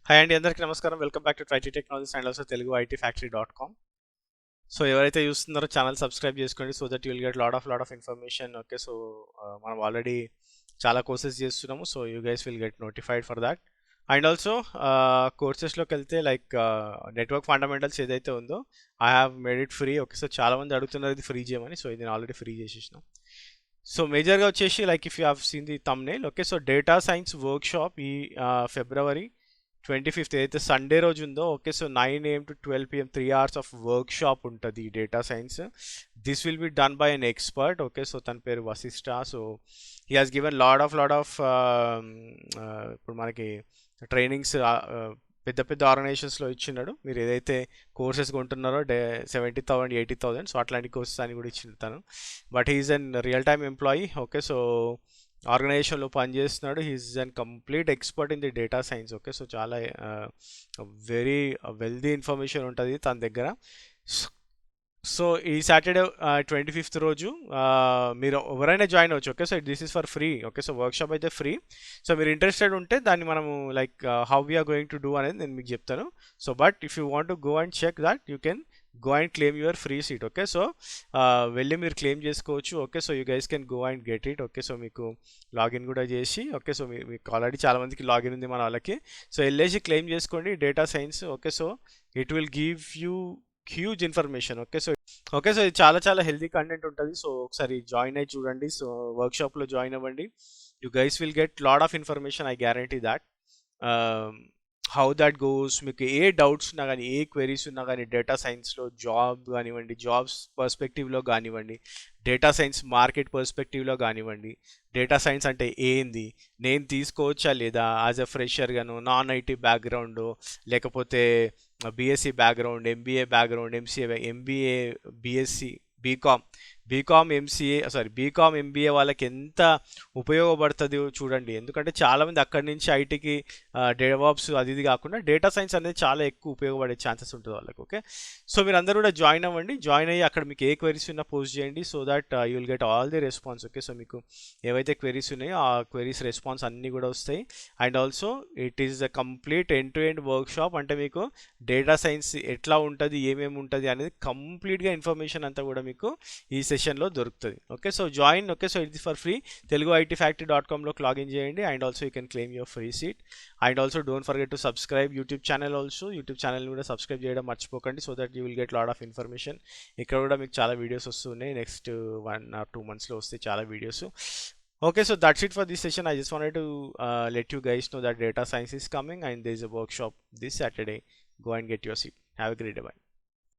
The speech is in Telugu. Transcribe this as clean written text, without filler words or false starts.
హాయ్ అండి, అందరికీ నమస్కారం. Welcome back to Trity technologies and also Telugu ITfactory.com. So ఎవరైతే చూస్తున్నారో ఛానల్ సబ్స్క్రైబ్ చేసుకోండి, so that you will get lot of information. Okay, so మనం ఆల్రెడీ చాలా కోర్సెస్ చేస్తున్నాము, so you guys will get notified for that. And also కోర్సెస్లోకి వెళ్తే లైక్ నెట్వర్క్ ఫండమెంటల్స్ ఏదైతే ఉందో I have made it free. Okay, so చాలామంది అడుగుతున్నారు ఇది ఫ్రీ చేయమని, సో ఇది ఆల్రెడీ ఫ్రీ చేసేసినాం. సో మేజర్గా వచ్చేసి like if you have seen the thumbnail, okay, so data science workshop ఈ ఫిబ్రవరి 25th ఏదైతే సండే రోజు ఉందో, okay, so 9 AM to 12 PM 3 hours of workshop ఉంటుంది data science. This will be done by an expert. Okay, so తన పేరు Vashishtha. So he has given lot of ఇప్పుడు మనకి ట్రైనింగ్స్ పెద్ద పెద్ద ఆర్గనైజేషన్స్లో ఇచ్చినాడు. మీరు ఏదైతే కోర్సెస్ కొంటున్నారో 70,000 80,000, సో అట్లాంటి కోర్సెస్ అని కూడా ఇచ్చిండు తను. But he's an real time employee. Okay, so ఆర్గనైజేషన్లో పనిచేస్తున్నాడు. He's an complete expert in the data science. Okay, so చాలా వెరీ వెల్దీ ఇన్ఫర్మేషన్ ఉంటుంది తన దగ్గర. సో ఈ సాటర్డే 25th రోజు మీరు ఎవరైనా జాయిన్ అవ్వచ్చు. Okay, so this is for free. Okay, so workshop అయితే ఫ్రీ. సో మీరు ఇంట్రెస్టెడ్ ఉంటే దాన్ని మనము like how we are going to do అనేది నేను మీకు చెప్తాను. So but if you want to go and check that you can go and claim your free seat. Okay, so వెళ్ళి మీరు క్లెయిమ్ చేసుకోవచ్చు. Okay, so you guys can go and get it. Okay, so మీకు లాగిన్ కూడా చేసి, ఓకే, సో మీకు ఆల్రెడీ చాలామందికి లాగిన్ ఉంది మన వాళ్ళకి. సో వెళ్ళేసి క్లెయిమ్ చేసుకోండి data science. Okay, so it will give you huge information. Okay, so ఇది చాలా హెల్తీ కంటెంట్ ఉంటుంది. సో ఒకసారి జాయిన్ అయ్యి చూడండి. సో వర్క్షాప్లో జాయిన్ అవ్వండి. You guys will get lot of information, I guarantee that. How that goes, మీకు ఏ డౌట్స్ ఉన్నా కానీ, ఏ క్వెరీస్ ఉన్నా కానీ, డేటా సైన్స్లో జాబ్ కానివ్వండి, జాబ్స్ పర్స్పెక్టివ్లో కానివ్వండి, డేటా సైన్స్ మార్కెట్ పర్స్పెక్టివ్లో కానివ్వండి, డేటా సైన్స్ అంటే ఏంది, నేను తీసుకోవచ్చా లేదా యాజ్ ఎ ఫ్రెషర్గాను, నాన్ ఐటీ బ్యాక్గ్రౌండ్, లేకపోతే BSc background, MBA background, MBA, BSc, BCom MBA వాళ్ళకి ఎంత ఉపయోగపడుతుంది చూడండి. ఎందుకంటే చాలామంది అక్కడి నుంచి ఐటీకి డెవాప్స్ అది ఇది కాకుండా డేటా సైన్స్ అనేది చాలా ఎక్కువ ఉపయోగపడే ఛాన్సెస్ ఉంటుంది వాళ్ళకి. ఓకే, సో మీరు అందరూ కూడా జాయిన్ అవ్వండి. జాయిన్ అయ్యి అక్కడ మీకు ఏ క్వెరీస్ ఉన్నా పోస్ట్ చేయండి, so that you will get all the response. Okay, so మీకు ఏవైతే క్వెరీస్ ఉన్నాయో ఆ క్వెరీస్ రెస్పాన్స్ అన్నీ కూడా వస్తాయి. And also it is a complete end to end work shop. అంటే మీకు డేటా సైన్స్ ఎట్లా ఉంటుంది, ఏమేమి ఉంటుంది అనేది కంప్లీట్గా ఇన్ఫర్మేషన్ అంతా కూడా మీకు ఈ సెషన్లో దొరుకుతుంది. Okay, so join. Okay, so ఇది ఫర్ ఫ్రీ. తెలుగు ITfactory.comలోకి లాగిన్ చేయండి and also you can claim your free seat. And also don't forget to subscribe YouTube channel. YouTube ఛానల్ని కూడా సబ్స్క్రైబ్ చేయడం మర్చిపోకండి, so that you will get lot of information. ఇక్కడ కూడా మీకు చాలా వీడియోస్ వస్తున్నాయి. నెక్స్ట్ 1 or 2 monthsలో వస్తాయి చాలా videos. Okay, so that's it for this session. I just wanted to let you guys know that data science is coming and there is a workshop this Saturday. Go and get your seat. Have a great day. Bye.